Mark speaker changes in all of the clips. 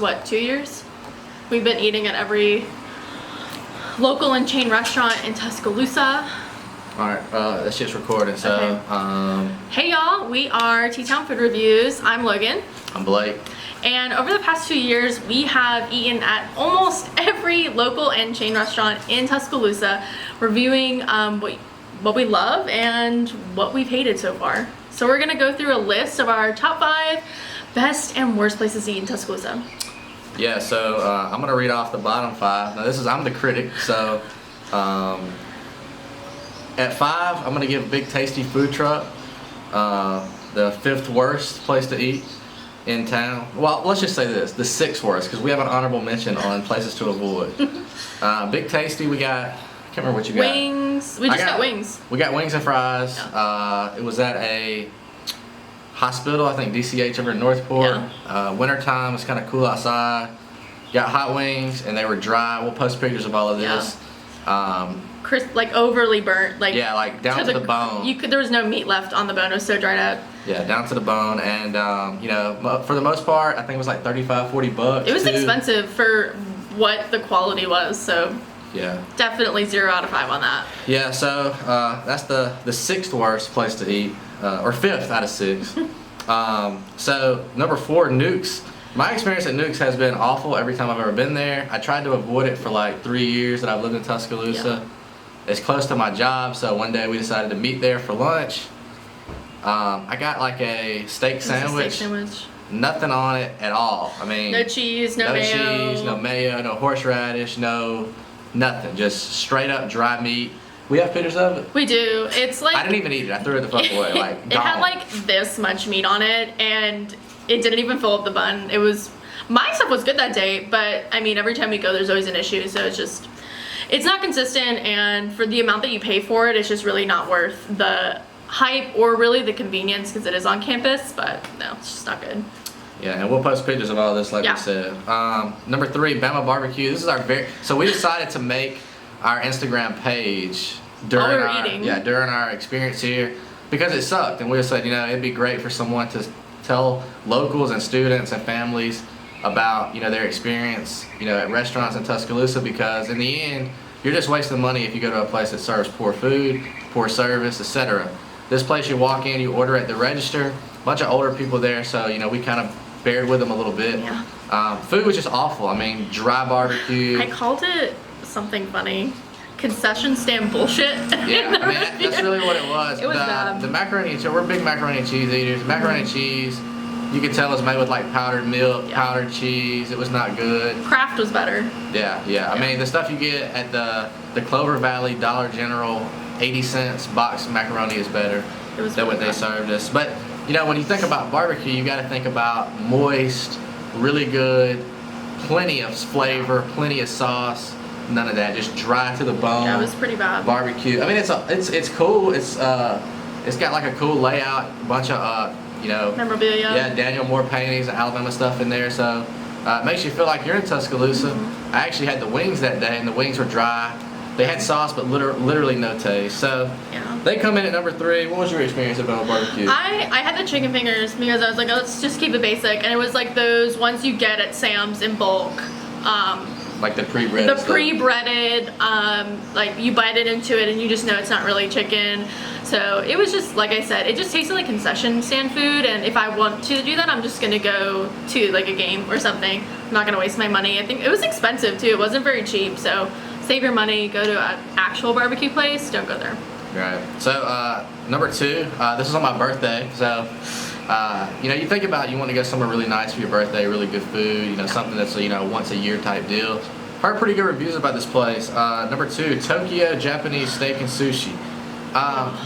Speaker 1: what, 2 years? We've been eating at every local and chain restaurant in Tuscaloosa.
Speaker 2: Alright, let's just record it. So,
Speaker 1: Okay. Hey y'all, we are T-Town Food Reviews. I'm Logan.
Speaker 2: I'm Blake.
Speaker 1: And over the past 2 years, we have eaten at almost every local and chain restaurant in Tuscaloosa, reviewing what we love and what we've hated so far. So we're gonna go through a list of our top 5 best and worst places to eat in Tuscaloosa.
Speaker 2: Yeah, so I'm gonna read off the bottom 5. Now I'm the critic, so at 5, I'm gonna give Big Tasty Food Truck the 5th worst place to eat in town. Well, let's just say this, the 6th worst, because we have an honorable mention on places to avoid. Big Tasty, we got, I can't remember what you got.
Speaker 1: Wings. We just got wings.
Speaker 2: We got wings and fries.
Speaker 1: Yeah.
Speaker 2: It was at a hospital, I think DCH over in Northport.
Speaker 1: Yeah.
Speaker 2: Wintertime, it's kind of cool outside. Got hot wings and they were dry. We'll post pictures of all of this.
Speaker 1: Yeah. Crisp, like overly burnt, like
Speaker 2: yeah, like down to the bone.
Speaker 1: There was no meat left on the bone. It was so dried out.
Speaker 2: Yeah, down to the bone, and you know, for the most part, I think it was like $35-40.
Speaker 1: It was expensive for what the quality was, so
Speaker 2: yeah,
Speaker 1: definitely 0 out of 5 on that.
Speaker 2: Yeah, so that's the 6th worst place to eat, or 5th out of 6. So number 4, Nukes. My experience at Nukes has been awful every time I've ever been there. I tried to avoid it for like 3 years that I've lived in Tuscaloosa. Yeah. It's close to my job, so one day we decided to meet there for lunch. I got like a steak sandwich. Nothing on it at all. I mean,
Speaker 1: no cheese, no mayo.
Speaker 2: No cheese, no mayo, no horseradish, no nothing. Just straight up dry meat. We have pictures of it?
Speaker 1: We do. It's like,
Speaker 2: I didn't even eat it. I threw it the fuck away. Like,
Speaker 1: it had like this much meat on it, and it didn't even fill up the bun. It was, my stuff was good that day, but I mean, every time we go, there's always an issue. So it's not consistent, and for the amount that you pay for it, it's just really not worth the hype or really the convenience, because it is on campus, but no, it's just not good.
Speaker 2: Yeah, and we'll post pictures of all this, like we said. Number 3, Bama Barbecue. This is our so we decided to make our Instagram page during our experience here, because it sucked, and we said, you know, it'd be great for someone to tell locals and students and families about, you know, their experience, you know, at restaurants in Tuscaloosa, because in the end, you're just wasting money if you go to a place that serves poor food, poor service, etc. This place, you walk in, you order at the register, a bunch of older people there, so, you know, we kind of bared with them a little bit. Yeah. Food was just awful. I mean, dry barbecue.
Speaker 1: I called it something funny. Concession stand bullshit.
Speaker 2: Yeah, I mean, that's really what it was.
Speaker 1: It was bad.
Speaker 2: The macaroni and cheese, we're big macaroni and cheese eaters. Macaroni and cheese, you could tell, it was made with like powdered milk, powdered cheese. It was not good.
Speaker 1: Kraft was better.
Speaker 2: Yeah. I mean, the stuff you get at the Clover Valley Dollar General, 80 cents box macaroni is better than what they served us. But, you know, when you think about barbecue, you got to think about moist, really good, plenty of flavor, plenty of sauce. None of that, just dry to the bone.
Speaker 1: Yeah, it was pretty bad.
Speaker 2: Barbecue. I mean, it's cool. It's got like a cool layout, bunch of you know,
Speaker 1: memorabilia.
Speaker 2: Yeah, Daniel Moore paintings and Alabama stuff in there. So it makes you feel like you're in Tuscaloosa. Mm-hmm. I actually had the wings that day, and the wings were dry. They had sauce, but literally no taste. So they come in at number 3. What was your experience at Bama Barbecue?
Speaker 1: I had the chicken fingers because I was like, oh, let's just keep it basic, and it was like those ones you get at Sam's in bulk.
Speaker 2: Like the pre-breaded
Speaker 1: stuff. Pre-breaded, like you bite it into it and you just know it's not really chicken. So it was just, like I said, it just tasted like concession stand food, and if I want to do that, I'm just gonna go to like a game or something. I'm not gonna waste my money. I think it was expensive too. It wasn't very cheap, so save your money, go to an actual barbecue place, don't go there.
Speaker 2: Right. So number 2, this is on my birthday, so you know, you think about, you want to go somewhere really nice for your birthday, really good food, you know, something that's, you know, once a year type deal. Heard pretty good reviews about this place. Number 2, Tokyo Japanese Steak and Sushi.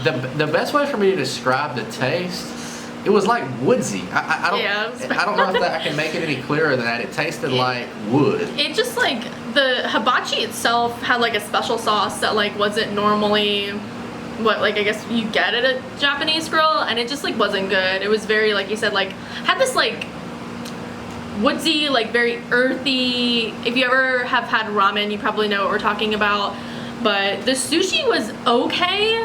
Speaker 2: The best way for me to describe the taste, it was like woodsy. I don't know if I can make it any clearer than that. It tasted like wood. It
Speaker 1: just like, the hibachi itself had like a special sauce that like wasn't normally what, like, I guess you get at a Japanese grill, and it just like wasn't good. It was very, like you said, like had this like woodsy, like very earthy. If you ever have had ramen, you probably know what we're talking about. But the sushi was okay.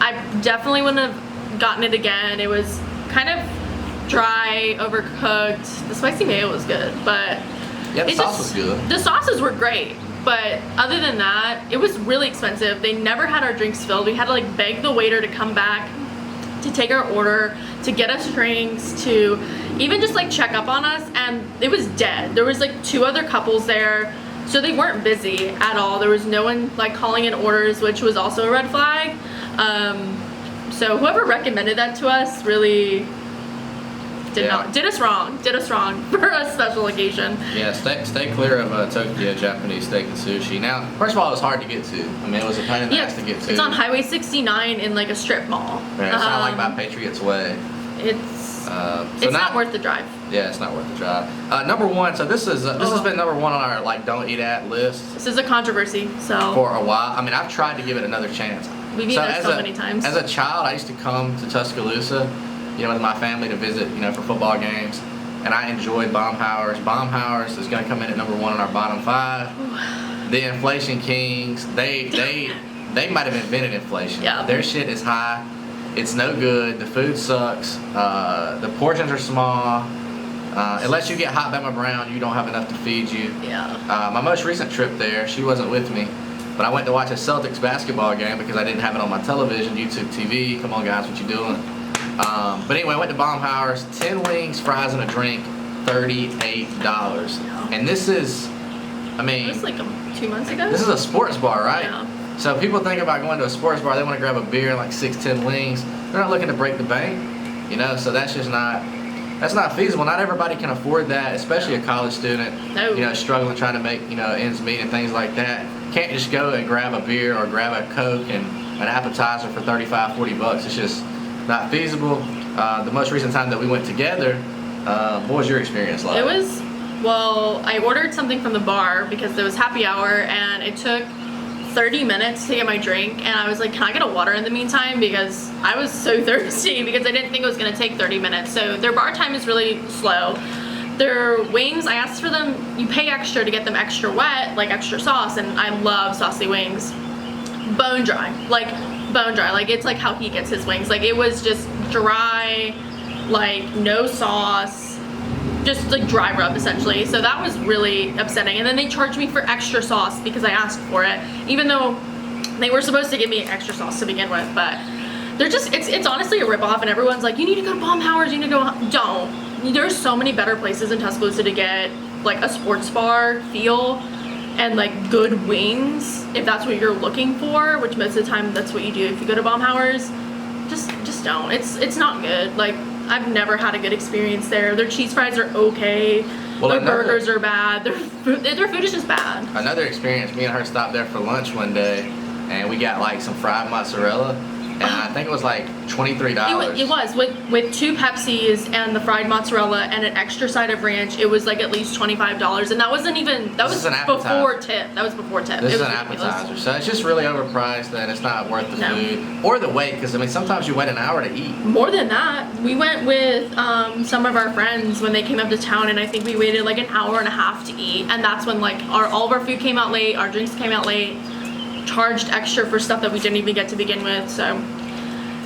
Speaker 1: I definitely wouldn't have gotten it again. It was kind of dry, overcooked. The spicy mayo was good, but
Speaker 2: yeah, the sauce was good.
Speaker 1: The sauces were great, but other than that, it was really expensive. They never had our drinks filled. We had to like beg the waiter to come back to take our order, to get us drinks, to even just like check up on us, and it was dead. There was like 2 other couples there, so they weren't busy at all. There was no one like calling in orders, which was also a red flag. So whoever recommended that to us really did us wrong for a special occasion.
Speaker 2: Yeah, stay clear of Tokyo Japanese steak and sushi. Now, first of all, it was hard to get to. I mean, it was a pain in the ass to get to.
Speaker 1: It's on Highway 69 in like a strip mall.
Speaker 2: Yeah, it's not like by Patriots Way.
Speaker 1: It's not worth the drive.
Speaker 2: Yeah, it's not worth the drive. Number 1, so this has been number 1 on our like don't eat at list.
Speaker 1: This is a controversy, so
Speaker 2: for a while. I mean, I've tried to give it another chance.
Speaker 1: We've eaten it so many times.
Speaker 2: As a child, I used to come to Tuscaloosa, with my family to visit, for football games, and I enjoyed Baumhauer's. Baumhauer's is going to come in at number 1 on our bottom 5. The Inflation Kings, they might have invented inflation.
Speaker 1: Yeah.
Speaker 2: Their shit is high. It's no good. The food sucks. The portions are small. Unless you get hot Bama Brown, you don't have enough to feed you.
Speaker 1: Yeah.
Speaker 2: My most recent trip there, she wasn't with me, but I went to watch a Celtics basketball game because I didn't have it on my television, YouTube TV. Come on, guys, what you doing? But anyway, I went to Baumhauer's, 10 wings, fries, and a drink, $38.
Speaker 1: Yeah.
Speaker 2: And this is,
Speaker 1: it was like 2 months ago?
Speaker 2: This is a sports bar, right?
Speaker 1: Yeah.
Speaker 2: So people think about going to a sports bar, they want to grab a beer and like 6-10 wings. They're not looking to break the bank, so that's just not feasible. Not everybody can afford that, especially a college student,
Speaker 1: No.
Speaker 2: Struggling, trying to make, ends meet and things like that. Can't just go and grab a beer or grab a Coke and an appetizer for $35-$40. It's just not feasible. The most recent time that we went together, what was your experience like?
Speaker 1: I ordered something from the bar because it was happy hour, and it took 30 minutes to get my drink, and I was like, can I get a water in the meantime, because I was so thirsty, because I didn't think it was going to take 30 minutes. So their bar time is really slow. Their wings, I asked for them, you pay extra to get them extra wet, like extra sauce, and I love saucy wings. Bone dry, like it's like how he gets his wings. Like it was just dry, like no sauce, just like dry rub essentially. So that was really upsetting. And then they charged me for extra sauce because I asked for it, even though they were supposed to give me extra sauce to begin with. But they're just, it's honestly a ripoff, and everyone's like, you need to go to Baumhauer's, you need to go. Don't. There's so many better places in Tuscaloosa to get like a sports bar feel and like good wings, if that's what you're looking for, which most of the time that's what you do if you go to Baumhauer's. Just don't. It's not good. Like I've never had a good experience there. Their cheese fries are okay. Their burgers are bad. Their food is just bad.
Speaker 2: Another experience, me and her stopped there for lunch one day, and we got like some fried mozzarella, and I think it was like $23.
Speaker 1: It was with 2 Pepsis and the fried mozzarella and an extra side of ranch. It was like at least $25, and that was before tip. That was before tip.
Speaker 2: This is an appetizer, so it's just really overpriced, and it's not worth the food or the wait. Because sometimes you wait an hour to eat.
Speaker 1: More than that, we went with some of our friends when they came up to town, and I think we waited like an hour and a half to eat, and that's when like all of our food came out late, our drinks came out late. Charged extra for stuff that we didn't even get to begin with, so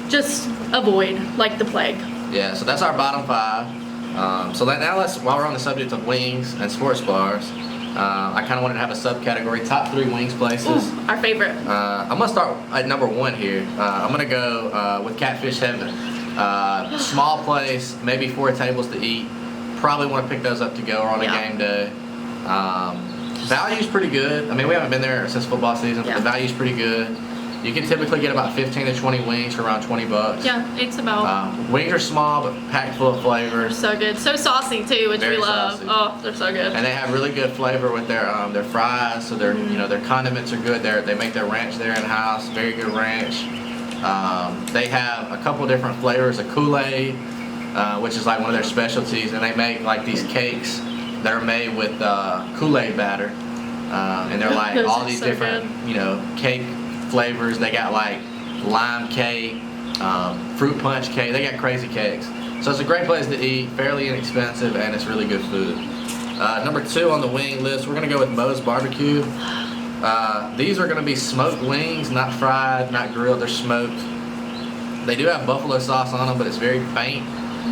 Speaker 1: just avoid like the plague.
Speaker 2: Yeah, so that's our bottom 5. So now while we're on the subject of wings and sports bars, I kind of wanted to have a subcategory, top 3 wings places.
Speaker 1: Ooh, our favorite.
Speaker 2: I'm gonna start at number 1 here. I'm gonna go with Catfish Heaven. Small place, maybe 4 tables to eat. Probably want to pick those up to go or on a game day. Value's pretty good. I mean, we haven't been there since football season, but the value's pretty good. You can typically get about 15 to 20 wings for around $20.
Speaker 1: Yeah, it's about.
Speaker 2: Wings are small but packed full of flavor.
Speaker 1: They're so good, so saucy too, which
Speaker 2: Very
Speaker 1: we love.
Speaker 2: Saucy.
Speaker 1: Oh, they're so good.
Speaker 2: And they have really good flavor with their fries. So their their condiments are good. They make their ranch there in house. Very good ranch. They have a couple different flavors of Kool-Aid, which is like one of their specialties, and they make like these cakes that are made with Kool-Aid batter, and they're like all these different cake flavors. They got like lime cake, fruit punch cake. They got crazy cakes. So it's a great place to eat, fairly inexpensive, and it's really good food. Number 2 on the wing list, we're gonna go with Moe's Barbecue. These are gonna be smoked wings, not fried, not grilled. They're smoked. They do have buffalo sauce on them, but it's very faint.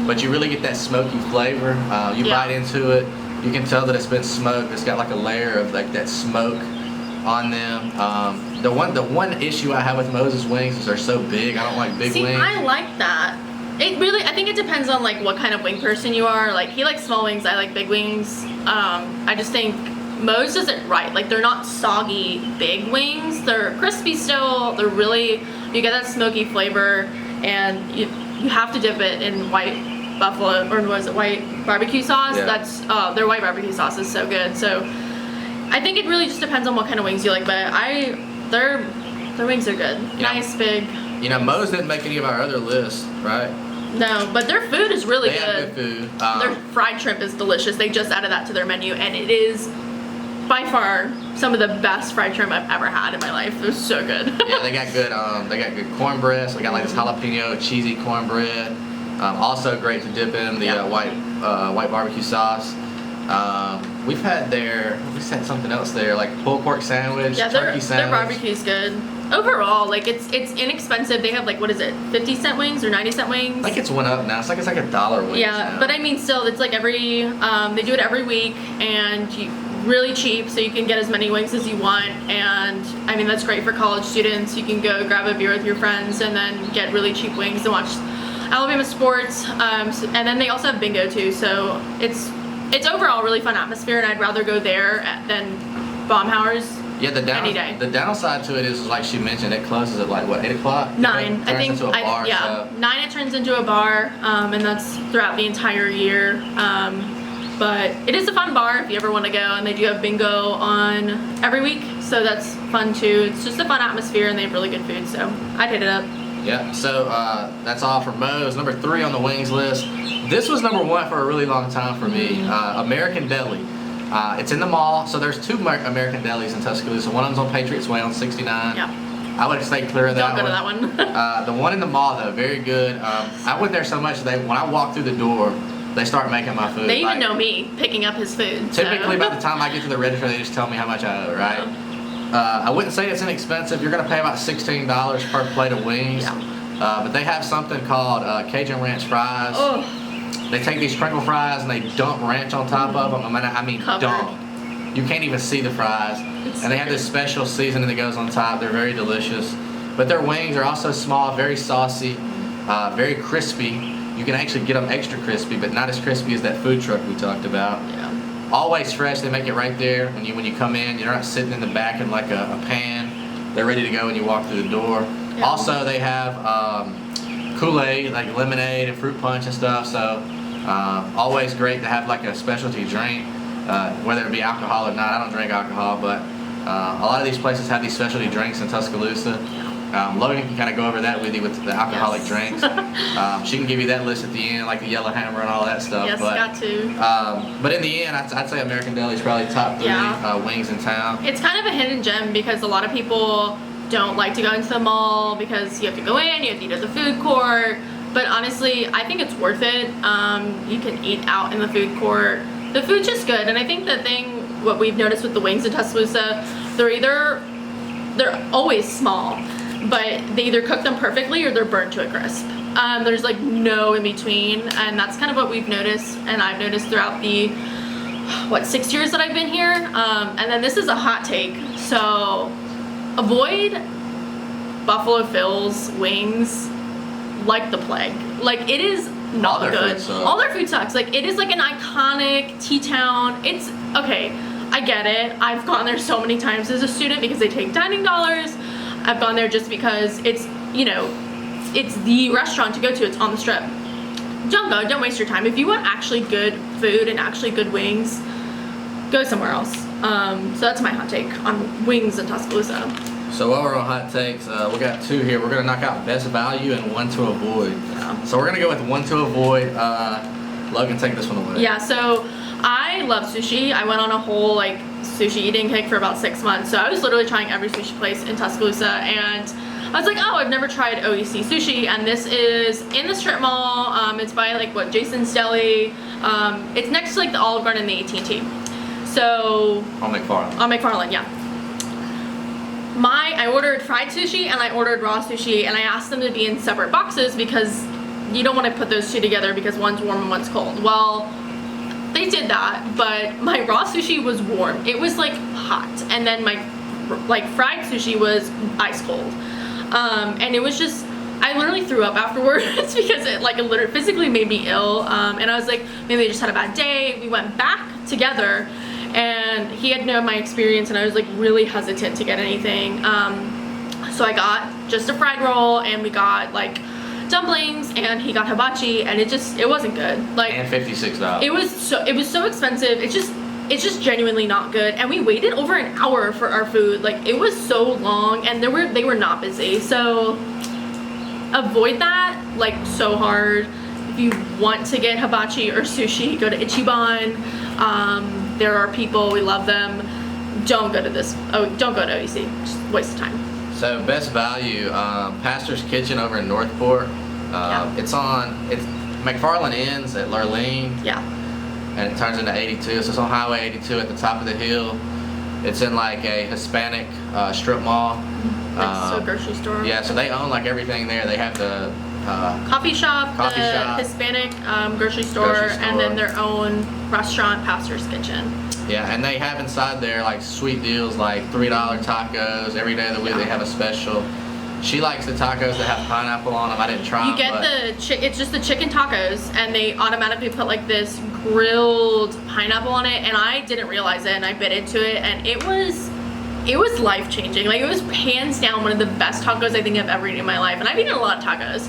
Speaker 2: but you really get that smoky flavor. You bite into it, you can tell that it's been smoked. It's got like a layer of like that smoke on them. The one issue I have with Moses wings is they're so big. I don't like big wings.
Speaker 1: I like that. I think it depends on like what kind of wing person you are. Like he likes small wings, I like big wings. I just think Moe's does it right. Like they're not soggy big wings. They're crispy still. They're really, you get that smoky flavor, and you have to dip it in white buffalo, or was it white barbecue sauce?
Speaker 2: Yeah.
Speaker 1: That's their white barbecue sauce is so good. So I think it really just depends on what kind of wings you like, but their wings are good. Nice, big.
Speaker 2: You know, Moe's didn't make any of our other lists, right?
Speaker 1: No, but their food is really good.
Speaker 2: They have good food.
Speaker 1: Their fried shrimp is delicious. They just added that to their menu, and it is by far some of the best fried shrimp I've ever had in my life. It was so good.
Speaker 2: Yeah, they got good cornbread. So we got like this jalapeno cheesy cornbread. Also great to dip in the white barbecue sauce. We've had something else there, like pulled pork sandwich, turkey sandwich.
Speaker 1: Their barbecue's good. Overall, like it's inexpensive. They have like, what is it, 50-cent wings or 90-cent wings?
Speaker 2: I think it's went up now. It's like $1 wings.
Speaker 1: Yeah,
Speaker 2: now.
Speaker 1: but I mean, still, it's like they do it every week, and really cheap, so you can get as many wings as you want. And I mean, that's great for college students. You can go grab a beer with your friends and then get really cheap wings and watch Alabama sports. And then they also have bingo too, so it's overall a really fun atmosphere, and I'd rather go there than Baumhauer's.
Speaker 2: Yeah, any day. The downside to it is, like she mentioned, it closes at like what, 8 o'clock?
Speaker 1: 9.
Speaker 2: I think. Into a bar,
Speaker 1: so. 9 it turns into a bar, and that's throughout the entire year. But it is a fun bar if you ever want to go, and they do have bingo on every week, so that's fun too. It's just a fun atmosphere, and they have really good food, so I'd hit it up.
Speaker 2: Yeah, so that's all for Moe's. Number 3 on the wings list. This was number 1 for a really long time for me. American Deli. It's in the mall, so there's 2 American Delis in Tuscaloosa. One of them's on Patriots Way on 69.
Speaker 1: Yeah.
Speaker 2: I would stay clear of that one.
Speaker 1: Don't go to that one.
Speaker 2: The one in the mall, though, very good. I went there so much that when I walk through the door, they start making my food.
Speaker 1: They even know me picking up his food.
Speaker 2: Typically, by the time I get to the register, they just tell me how much I owe, right? Yeah. I wouldn't say it's inexpensive. You're going to pay about $16 per plate of wings. Yeah. But they have something called Cajun Ranch fries.
Speaker 1: Oh.
Speaker 2: They take these crinkle fries and they dump ranch on top of them. I mean dump. You can't even see the fries. And they have this special seasoning that goes on top. They're very delicious. But their wings are also small, very saucy, very crispy. You can actually get them extra crispy, but not as crispy as that food truck we talked about.
Speaker 1: Yeah.
Speaker 2: Always fresh. They make it right there. When you come in, you're not sitting in the back in like a pan. They're ready to go when you walk through the door. Yeah. Also, they have Kool-Aid, like lemonade and fruit punch and stuff. So always great to have like a specialty drink, whether it be alcohol or not. I don't drink alcohol, but a lot of these places have these specialty drinks in Tuscaloosa. Logan can kind of go over that with you with the alcoholic drinks. She can give you that list at the end, like the Yellow Hammer and all that stuff.
Speaker 1: Yes,
Speaker 2: but,
Speaker 1: got to.
Speaker 2: But in the end, I'd say American Deli is probably top 3 wings in town.
Speaker 1: It's kind of a hidden gem because a lot of people don't like to go into the mall because you have to go in, you have to eat at the food court. But honestly, I think it's worth it. You can eat out in the food court. The food's just good, and I think what we've noticed with the wings in Tuscaloosa, they're always small, but they either cook them perfectly or they're burnt to a crisp. There's like no in between, and that's kind of what we've noticed, and I've noticed throughout the 6 years that I've been here. And then this is a hot take, so avoid Buffalo Phil's wings like the plague. Like, it is not good. All their food sucks. Like, it is like an iconic T-town. It's okay, I get it. I've gone there so many times as a student because they take dining dollars. I've gone there just because it's, it's the restaurant to go to. It's on the strip. Don't go, don't waste your time. If you want actually good food and actually good wings, go somewhere else. So that's my hot take on wings in Tuscaloosa.
Speaker 2: So while we're on hot takes, we got 2 here. We're gonna knock out best value and 1 to avoid. Yeah. So we're gonna go with 1 to avoid. Logan, take this one away.
Speaker 1: Yeah, so I love sushi. I went on a whole sushi eating kick for about 6 months. So I was literally trying every sushi place in Tuscaloosa, and I was like, oh, I've never tried OEC sushi, and this is in the strip mall. It's by Jason's Deli. It's next to the Olive Garden and the AT&T. So
Speaker 2: on McFarland.
Speaker 1: On McFarland, yeah. I ordered fried sushi and I ordered raw sushi, and I asked them to be in separate boxes because you don't want to put those two together because one's warm and one's cold. Well, they did that, but my raw sushi was warm. It was like hot, and then my like fried sushi was ice cold, and it was just, I literally threw up afterwards because it literally physically made me ill, and I was like, maybe I just had a bad day. We went back together, and he had known my experience, and I was like really hesitant to get anything, so I got just a fried roll, and we got like dumplings, and he got hibachi, and it wasn't good. Like,
Speaker 2: and $56.
Speaker 1: It was so expensive. It's just genuinely not good. And we waited over an hour for our food. Like, it was so long, and they were not busy. So avoid that like so hard. If you want to get hibachi or sushi, go to Ichiban. There are people, we love them. Don't go to OEC. Just waste of time.
Speaker 2: So best value, Pastor's Kitchen over in Northport. It's McFarland ends at Lurleen.
Speaker 1: Yeah.
Speaker 2: And it turns into 82. So it's on Highway 82 at the top of the hill. It's in like a Hispanic strip mall.
Speaker 1: So grocery store.
Speaker 2: Yeah, so they own like everything there. They have the
Speaker 1: coffee shop, Hispanic grocery store, and then their own restaurant, Pastor's Kitchen.
Speaker 2: Yeah, and they have inside there like sweet deals, like $3 tacos. Every day of the week they have a special. She likes the tacos that have pineapple on them. I didn't try them.
Speaker 1: You get it's just the chicken tacos, and they automatically put like this grilled pineapple on it, and I didn't realize it, and I bit into it, and it was life-changing. Like, it was hands down one of the best tacos I think I've ever eaten in my life, and I've eaten a lot of tacos,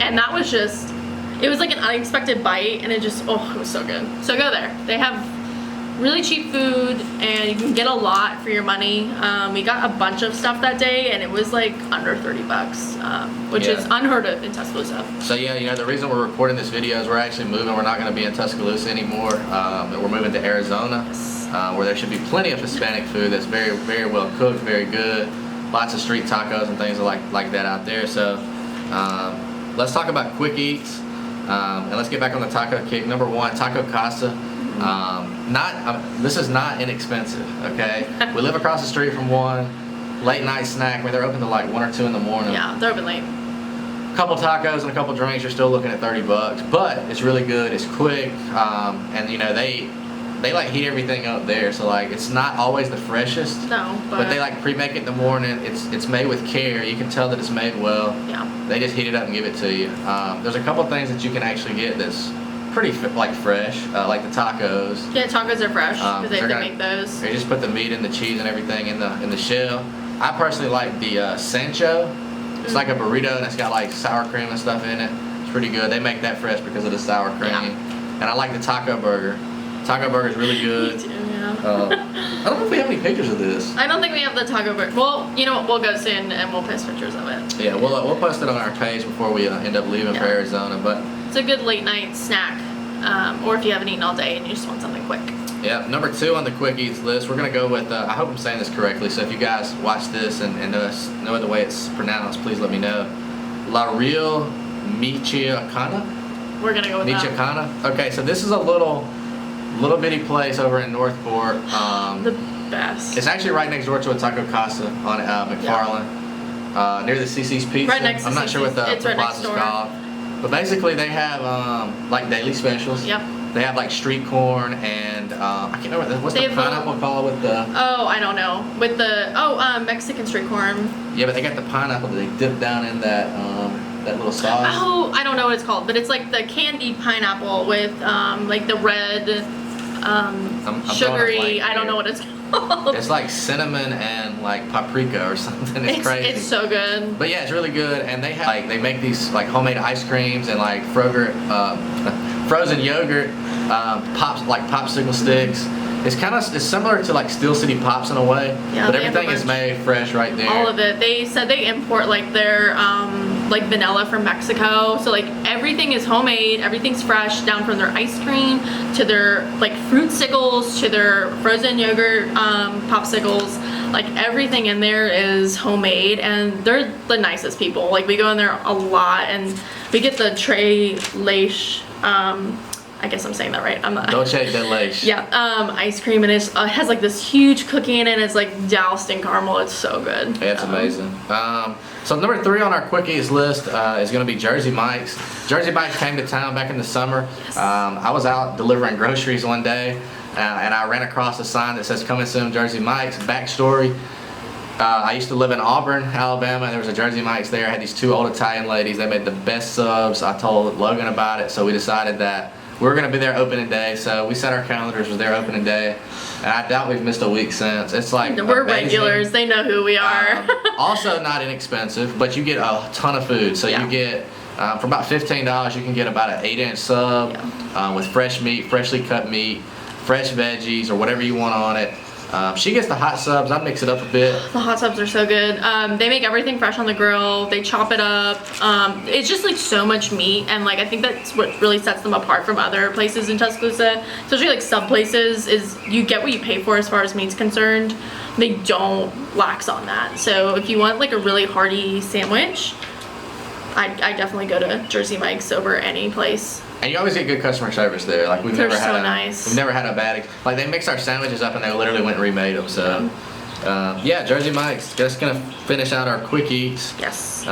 Speaker 1: and that was just, it was like an unexpected bite, and it was so good. So go there. They have really cheap food, and you can get a lot for your money. We got a bunch of stuff that day, and it was like under $30, which is unheard of in Tuscaloosa.
Speaker 2: So yeah, the reason we're recording this video is we're actually moving. We're not going to be in Tuscaloosa anymore. We're moving to Arizona, where there should be plenty of Hispanic food that's very, very well cooked, very good. Lots of street tacos and things like that out there. So let's talk about quick eats, and let's get back on the taco kick. Number one, Taco Casa. This is not inexpensive, okay? We live across the street from one. Late night snack. I mean, they're open till like 1 or 2 in the morning.
Speaker 1: Yeah, they're open late.
Speaker 2: A couple tacos and a couple drinks, you're still looking at $30, but it's really good. It's quick, and they like heat everything up there, so like it's not always the freshest.
Speaker 1: No,
Speaker 2: but they like pre-make it in the morning. It's made with care. You can tell that it's made well.
Speaker 1: Yeah.
Speaker 2: They just heat it up and give it to you. There's a couple things that you can actually get that's pretty fresh, like the tacos.
Speaker 1: Yeah, tacos are fresh because they make those.
Speaker 2: They just put the meat and the cheese and everything in the shell. I personally like the Sancho. It's like a burrito, and it's got like sour cream and stuff in it. It's pretty good. They make that fresh because of the sour cream. Yeah. And I like the taco burger. Taco burger is really good.
Speaker 1: Me too, yeah.
Speaker 2: I don't know if we have any pictures of this.
Speaker 1: I don't think we have the taco burger. Well, you know what? We'll go soon and we'll post pictures of it.
Speaker 2: Yeah, we'll post it on our page before we end up leaving for Arizona. But
Speaker 1: it's a good late night snack, or if you haven't eaten all day and you just want something quick.
Speaker 2: Yeah, number 2 on the quick eats list, we're gonna go with. I hope I'm saying this correctly. So if you guys watch this and know the way it's pronounced, please let me know. La Real Michoacana.
Speaker 1: We're gonna go with
Speaker 2: Michoacana. Okay, so this is a little bitty place over in Northport.
Speaker 1: The best.
Speaker 2: It's actually right next door to a Taco Casa on McFarland, near the CC's Pizza.
Speaker 1: Right next to
Speaker 2: I'm not sure what the plaza's called, but basically they have like daily specials.
Speaker 1: Yep.
Speaker 2: They have like street corn and I can't remember what's the pineapple called with the.
Speaker 1: Oh, I don't know. With the Mexican street corn.
Speaker 2: Yeah, but they got the pineapple that they dip down in that little sauce.
Speaker 1: Oh, I don't know what it's called, but it's like the candied pineapple with like the red sugary. I don't know what it's called.
Speaker 2: It's like cinnamon and like paprika or something. It's crazy.
Speaker 1: It's so good.
Speaker 2: But yeah, it's really good, and they have they make these like homemade ice creams and like frozen yogurt popsicle sticks. It's similar to like Steel City Pops in a way, but everything is made fresh right there.
Speaker 1: All of it. They said they import like their like vanilla from Mexico, so like everything is homemade, everything's fresh, down from their ice cream to their like fruit sickles to their frozen yogurt popsicles. Like everything in there is homemade, and they're the nicest people. Like we go in there a lot, and we get the Tres Leche I guess I'm saying that right. I'm not.
Speaker 2: Dolce de leche.
Speaker 1: Yeah, ice cream, and it has like this huge cookie in it, and it's like doused in caramel. It's so good.
Speaker 2: Yeah, it's amazing. So number 3 on our quickies list is going to be Jersey Mike's. Jersey Mike's came to town back in the summer.
Speaker 1: Yes.
Speaker 2: I was out delivering groceries one day, and I ran across a sign that says "Coming soon, Jersey Mike's." Backstory. I used to live in Auburn, Alabama, and there was a Jersey Mike's there. I had these 2 old Italian ladies. They made the best subs. I told Logan about it, so we decided that we were going to be there opening day. So we set our calendars for their opening day, and I doubt we've missed a week since. It's like
Speaker 1: we're
Speaker 2: amazing.
Speaker 1: Regulars. They know who we are.
Speaker 2: Also not inexpensive, but you get a ton of food. So you get, for about $15, you can get about an 8-inch sub with fresh meat, freshly cut meat, fresh veggies, or whatever you want on it. She gets the hot subs. I mix it up a bit.
Speaker 1: The hot subs are so good. They make everything fresh on the grill. They chop it up. It's just like so much meat, and like I think that's what really sets them apart from other places in Tuscaloosa, especially like sub places, is you get what you pay for as far as meat's concerned. They don't lax on that. So if you want like a really hearty sandwich, I definitely go to Jersey Mike's over any place.
Speaker 2: And you always get good customer service there. Like we've never had
Speaker 1: nice.
Speaker 2: We've never had a bad. Like they mix our sandwiches up and they literally went and remade them. So yeah, Jersey Mike's. Just gonna finish out our quick eats.
Speaker 1: Yes.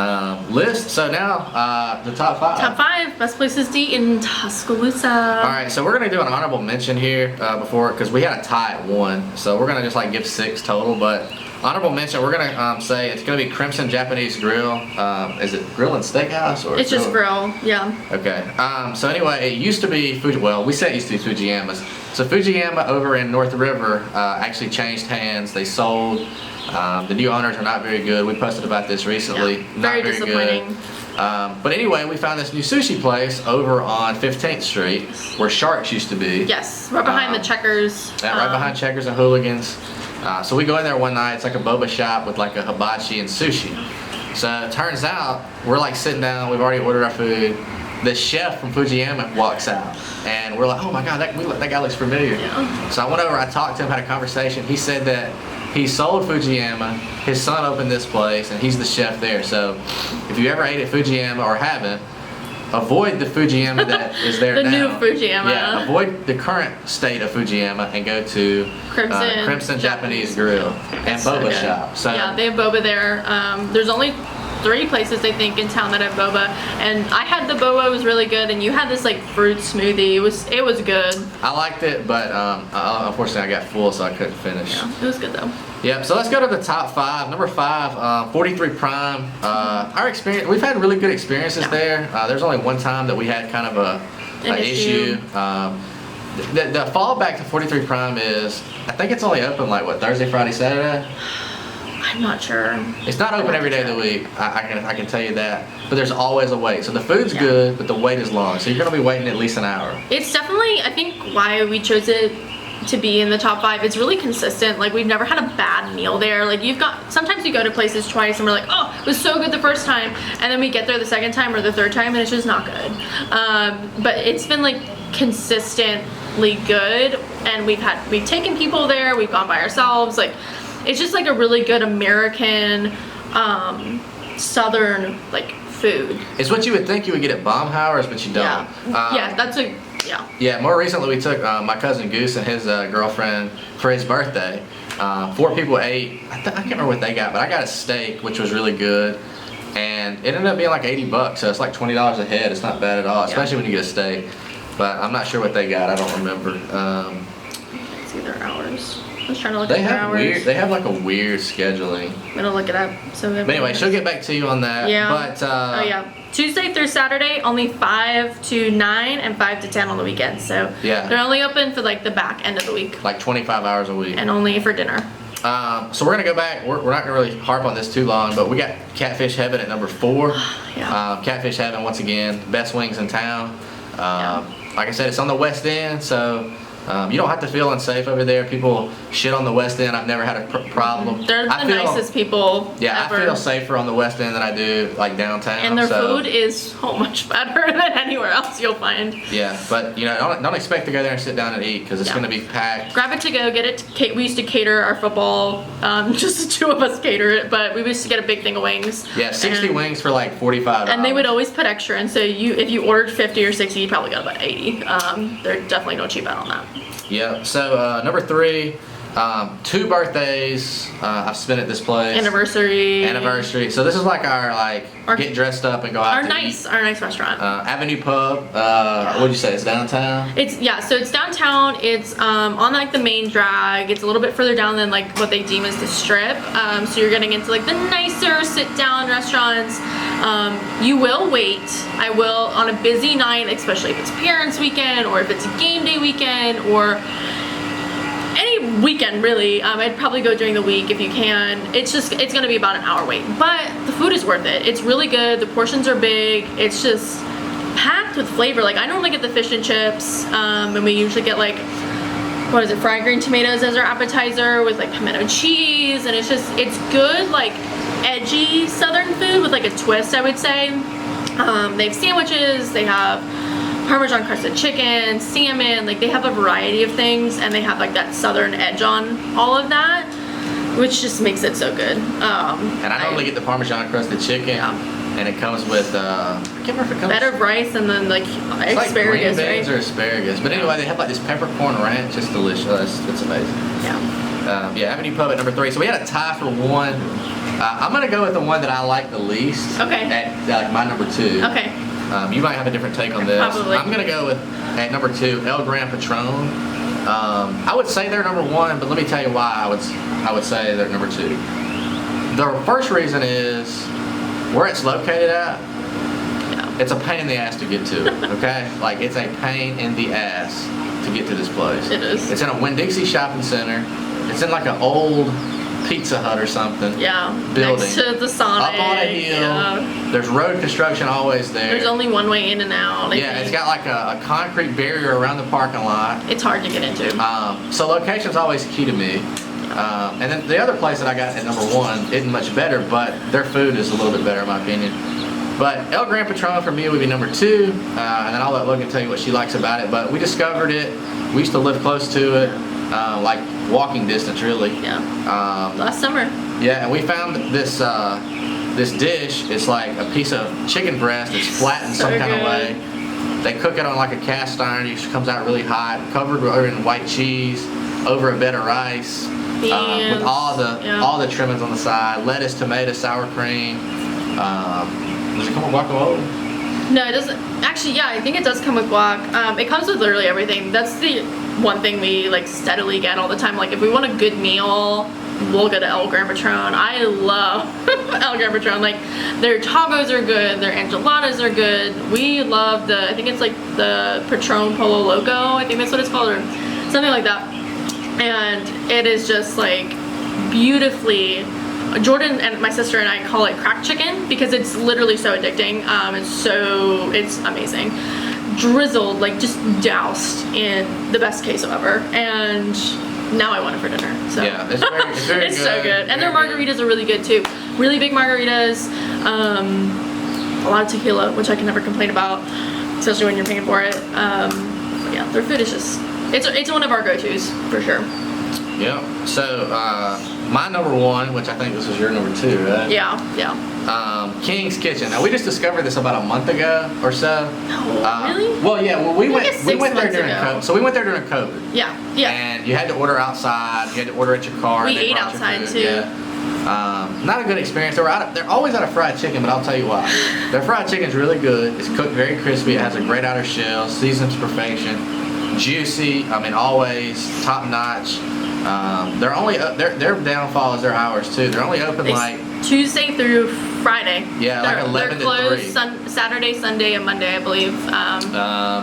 Speaker 2: List. So now the top 5.
Speaker 1: Top 5 best places to eat in Tuscaloosa.
Speaker 2: All right, so we're gonna do an honorable mention here before, because we had a tie at 1. So we're gonna just like give 6 total, but. Honorable mention, we're gonna say it's gonna be Crimson Japanese Grill. Is it Grill and Steakhouse or?
Speaker 1: It's just grill, yeah.
Speaker 2: Okay. So anyway, it used to be Well, we said it used to be Fujiyama's. So Fujiyama over in North River actually changed hands. They sold. The new owners are not very good. We posted about this recently.
Speaker 1: Yeah,
Speaker 2: not very
Speaker 1: disappointing.
Speaker 2: Good. But anyway, we found this new sushi place over on 15th Street where Sharks used to be.
Speaker 1: Yes, right behind the Checkers.
Speaker 2: Yeah, right behind Checkers and Hooligans. So we go in there one night. It's like a boba shop with like a hibachi and sushi. So it turns out we're like sitting down. We've already ordered our food. The chef from Fujiyama walks out, and we're like, "Oh my God, that guy looks familiar."
Speaker 1: Yeah.
Speaker 2: So I went over. I talked to him, had a conversation. He said that he sold Fujiyama. His son opened this place, and he's the chef there. So if you ever ate at Fujiyama or haven't, avoid the Fujiyama that is there
Speaker 1: the
Speaker 2: now.
Speaker 1: new Fujiyama.
Speaker 2: Yeah, avoid the current state of Fujiyama and go to Crimson Japanese Grill and Boba Shop. So
Speaker 1: yeah, they have boba there. There's only 3 places I think in town that have boba, and I had the boba. It was really good, and you had this like fruit smoothie. It was good.
Speaker 2: I liked it, but unfortunately I got full, so I couldn't finish.
Speaker 1: Yeah, it was good though.
Speaker 2: Yep, so let's go to the top 5. Number 5, 43 Prime. Our experience, we've had really good experiences there. There's only one time that we had kind of an issue. The fallback to 43 Prime is, I think it's only open like what, Thursday, Friday, Saturday?
Speaker 1: I'm not sure.
Speaker 2: It's not open every day of the week. I can tell you that. But there's always a wait. So the food's good, but the wait is long. So you're gonna be waiting at least an hour. It's
Speaker 1: definitely, I think, why we chose it to be in the top 5. It's really consistent. Like we've never had a bad meal there. Like sometimes you go to places twice and we're like, oh, it was so good the first time, and then we get there the second time or the third time and it's just not good. But it's been like consistently good, and we've taken people there, we've gone by ourselves. Like it's just like a really good American southern like food.
Speaker 2: It's what you would think you would get at Baumhauer's, but you don't.
Speaker 1: Yeah,
Speaker 2: more recently we took my cousin Goose and his girlfriend for his birthday. 4 people ate. I can't remember what they got, but I got a steak, which was really good, and it ended up being like $80, so it's like $20 a head. It's not bad at all, especially when you get a steak. But I'm not sure what they got. I don't remember.
Speaker 1: It's either hours. I was trying to look at their hours.
Speaker 2: They have like a weird scheduling.
Speaker 1: I'm gonna look it up. But
Speaker 2: anyway, she'll get back to you on that.
Speaker 1: Yeah.
Speaker 2: But
Speaker 1: Tuesday through Saturday, only 5 to 9 and 5 to 10 on the weekends. So
Speaker 2: yeah,
Speaker 1: they're only open for like the back end of the week.
Speaker 2: Like 25 hours a week.
Speaker 1: And only for dinner.
Speaker 2: So we're gonna go back. We're not gonna really harp on this too long, but we got Catfish Heaven at number 4.
Speaker 1: Yeah.
Speaker 2: Catfish Heaven, once again, best wings in town. Like I said, it's on the West End, so You don't have to feel unsafe over there. People shit on the West End. I've never had a problem.
Speaker 1: They're the nicest people
Speaker 2: Yeah,
Speaker 1: ever.
Speaker 2: I feel safer on the West End than I do like downtown.
Speaker 1: And their food is so much better than anywhere else you'll find.
Speaker 2: Yeah, but don't expect to go there and sit down and eat because it's going to be packed.
Speaker 1: Grab it to go, get it. We used to cater our football. Just the two of us cater it, but we used to get a big thing of wings.
Speaker 2: Yeah, 60 wings for like $45.
Speaker 1: And they would always put extra in, so if you ordered 50 or 60, you probably got about 80. They're definitely no cheap out on that.
Speaker 2: Yeah. So number 3, 2 birthdays I've spent at this place. Anniversary. So this is like our get dressed up and go out.
Speaker 1: Our nice restaurant.
Speaker 2: Avenue Pub. What'd you say? It's downtown.
Speaker 1: So it's downtown. It's on like the main drag. It's a little bit further down than like what they deem as the strip. So you're getting into like the nicer sit down restaurants. You will wait. I will on a busy night, especially if it's parents' weekend or if it's a game day weekend or any weekend really. I'd probably go during the week if you can. It's gonna be about an hour wait, but the food is worth it. It's really good. The portions are big. It's just packed with flavor. Like I normally get the fish and chips, and we usually get like, what is it, fried green tomatoes as our appetizer with like pimento cheese, and it's good, like edgy southern food with like a twist, I would say. They have sandwiches, they have Parmesan crusted chicken, salmon, like they have a variety of things, and they have like that southern edge on all of that, which just makes it so good. And
Speaker 2: I normally get the Parmesan crusted chicken, and it comes with I can't remember if it comes
Speaker 1: bed of rice and then like asparagus,
Speaker 2: like green beans
Speaker 1: right?
Speaker 2: or asparagus. But anyway, they have like this peppercorn ranch. It's delicious. It's amazing.
Speaker 1: Yeah.
Speaker 2: Avenue Pub at number 3. So we had a tie for 1. I'm gonna go with the one that I like the least.
Speaker 1: Okay.
Speaker 2: At my number 2.
Speaker 1: Okay.
Speaker 2: You might have a different take on this.
Speaker 1: Probably.
Speaker 2: I'm gonna go with at number 2 El Gran Patron. I would say they're number 1, but let me tell you why I would say they're number 2. The first reason is where it's located at. It's a pain in the ass to get to. Okay, like it's a pain in the ass to get to this place.
Speaker 1: It is.
Speaker 2: It's in a Winn-Dixie shopping center. It's in like an old Pizza Hut or something. Building.
Speaker 1: Next to the Sonic.
Speaker 2: Up on a hill. There's road construction always there.
Speaker 1: There's only one way in and out.
Speaker 2: It's got like a concrete barrier around the parking lot.
Speaker 1: It's hard to get into.
Speaker 2: So location's always key to me. And then the other place that I got at number 1 isn't much better, but their food is a little bit better in my opinion. But El Gran Patron for me would be number 2, and then I'll let Logan tell you what she likes about it. But we discovered it. We used to live close to it, like walking distance really.
Speaker 1: Last summer.
Speaker 2: Yeah, and we found this this dish. It's like a piece of chicken breast. It's flattened some kind of way. They cook it on like a cast iron. It comes out really hot, covered in white cheese, over a bed of rice, with all the trimmings on the side, lettuce, tomato, sour cream. Does it come with guacamole?
Speaker 1: No, it doesn't. Actually, yeah, I think it does come with guac. It comes with literally everything. That's the one thing we like steadily get all the time. Like if we want a good meal, we'll go to El Gran Patron. I love El Gran Patron. Like their tacos are good, their enchiladas are good. We love I think it's like the Patron Polo Loco. I think that's what it's called, or something like that. And it is just like beautifully. Jordan and my sister and I call it crack chicken because it's literally so addicting. It's amazing. Drizzled, like just doused in the best queso ever. And now I want it for dinner. So.
Speaker 2: Yeah, it's very
Speaker 1: it's
Speaker 2: good.
Speaker 1: So good. And their margaritas are really good too. Really big margaritas. A lot of tequila, which I can never complain about, especially when you're paying for it. Yeah, their food is just, it's one of our go-tos for sure.
Speaker 2: Yeah. So my number 1, which I think this was your number 2, right?
Speaker 1: Yeah.
Speaker 2: King's Kitchen. Now we just discovered this about a month ago or so.
Speaker 1: No, really?
Speaker 2: Well, yeah. Well, we went there during
Speaker 1: ago.
Speaker 2: COVID. So we went there during COVID.
Speaker 1: Yeah.
Speaker 2: And you had to order outside. You had to order at your car.
Speaker 1: We ate outside too.
Speaker 2: Yeah. Not a good experience. They're always out of fried chicken, but I'll tell you why. Their fried chicken is really good. It's cooked very crispy. It has a great outer shell, seasoned to perfection, juicy. I mean, always top notch. Their downfall is their hours too. They're only open like
Speaker 1: Tuesday through Friday.
Speaker 2: Yeah, like 11
Speaker 1: they're closed
Speaker 2: to 3.
Speaker 1: Saturday, Sunday, and Monday, I believe.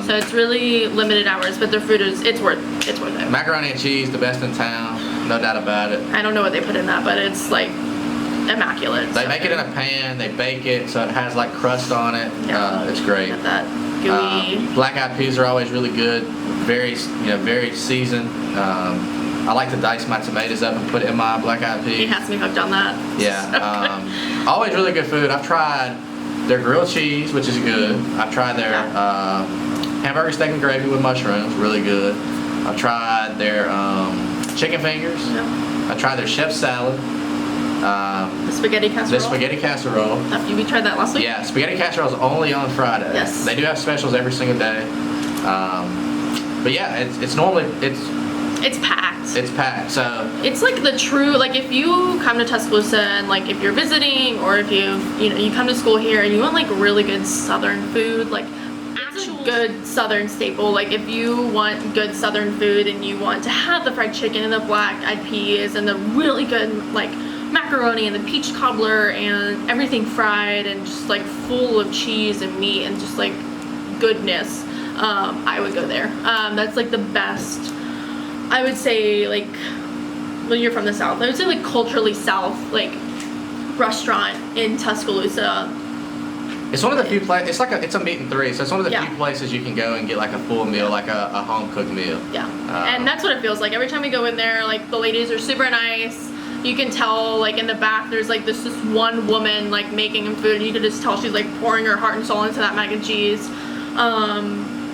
Speaker 1: So it's really limited hours, but their food it's worth it.
Speaker 2: Macaroni and cheese, the best in town, no doubt about it.
Speaker 1: I don't know what they put in that, but it's like immaculate.
Speaker 2: They make it in a pan. They bake it so it has like crust on it.
Speaker 1: Yeah,
Speaker 2: it's great.
Speaker 1: At that. gooey.
Speaker 2: Black-eyed peas are always really good. Very seasoned. I like to dice my tomatoes up and put it in my black-eyed peas.
Speaker 1: He has me hooked on that.
Speaker 2: Yeah. Always really good food. I've tried their grilled cheese, which is good. I've tried their hamburger steak and gravy with mushrooms, really good. I've tried their chicken fingers.
Speaker 1: Yep.
Speaker 2: I tried their chef salad.
Speaker 1: The spaghetti casserole.
Speaker 2: The spaghetti casserole.
Speaker 1: We tried that last week.
Speaker 2: Yeah, spaghetti casserole is only on Friday.
Speaker 1: Yes.
Speaker 2: They do have specials every single day. But yeah, it's normally
Speaker 1: it's packed.
Speaker 2: It's packed. So
Speaker 1: it's like the true, like if you come to Tuscaloosa and like if you're visiting or if you come to school here and you want like really good Southern food, like actual good Southern staple, like if you want good Southern food and you want to have the fried chicken and the black-eyed peas and the really good like macaroni and the peach cobbler and everything fried and just like full of cheese and meat and just like goodness, I would go there. That's like the best, I would say, like, well, you're from the South, I would say like culturally South like restaurant in Tuscaloosa.
Speaker 2: It's one of the few places. It's a meat and three, so it's one of the few places you can go and get like a full meal, like a home cooked meal.
Speaker 1: Yeah, and that's what it feels like every time we go in there. Like the ladies are super nice. You can tell like in the back there's like this one woman like making food, and you can just tell she's like pouring her heart and soul into that mac and cheese.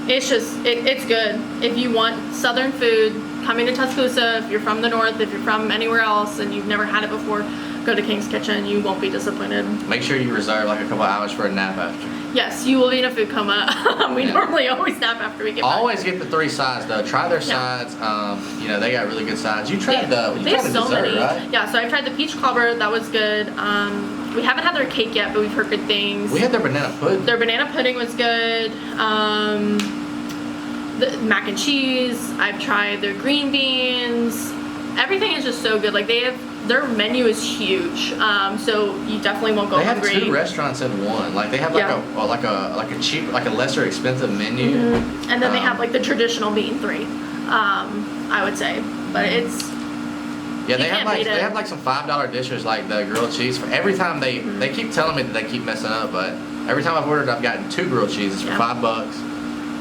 Speaker 1: It's just it's good. If you want Southern food, coming to Tuscaloosa, if you're from the north, if you're from anywhere else and you've never had it before, go to King's Kitchen. You won't be disappointed.
Speaker 2: Make sure you reserve like a couple hours for a nap after.
Speaker 1: Yes, you will be in a food coma. We normally always nap after we get back.
Speaker 2: Always get the 3 sides though. Try their sides. They got really good sides. You tried the dessert, right?
Speaker 1: Yeah, so I tried the peach cobbler. That was good. We haven't had their cake yet, but we've heard good things.
Speaker 2: We had their banana pudding.
Speaker 1: Their banana pudding was good. The mac and cheese. I've tried their green beans. Everything is just so good. Like their menu is huge. So you definitely won't go hungry.
Speaker 2: They have 2 restaurants in one. Like they have like a cheap, like a lesser expensive menu.
Speaker 1: Mm-hmm. And then they have like the traditional meat and 3. I would say, but it's.
Speaker 2: Yeah, they have like some $5 dishes like the grilled cheese. For every time they keep telling me that they keep messing up, but every time I've ordered, I've gotten 2 grilled cheeses for $5.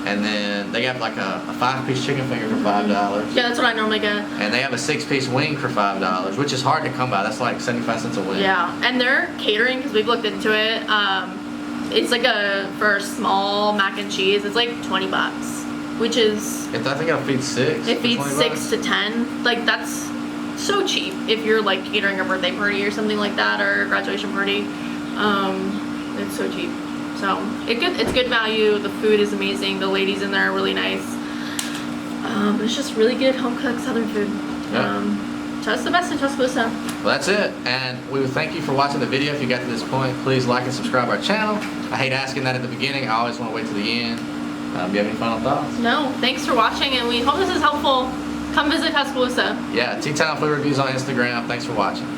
Speaker 2: And then they have like a 5-piece chicken finger for $5.
Speaker 1: Yeah, that's what I normally get.
Speaker 2: And they have a 6-piece wing for $5, which is hard to come by. That's like 75 cents a wing.
Speaker 1: Yeah, and their catering, because we've looked into it, it's like for a small mac and cheese, it's like $20, which is.
Speaker 2: I think it'll feed 6.
Speaker 1: It feeds 6 to 10. Like that's so cheap if you're like catering a birthday party or something like that, or a graduation party. It's so cheap. So it's good value. The food is amazing. The ladies in there are really nice. It's just really good home cooked Southern food.
Speaker 2: Yeah.
Speaker 1: So it's the best in Tuscaloosa.
Speaker 2: Well, that's it. And we would thank you for watching the video. If you got to this point, please like and subscribe our channel. I hate asking that at the beginning. I always want to wait till the end. Do you have any final thoughts?
Speaker 1: No. Thanks for watching, and we hope this is helpful. Come visit Tuscaloosa.
Speaker 2: Yeah, T-Town Food Reviews on Instagram. Thanks for watching.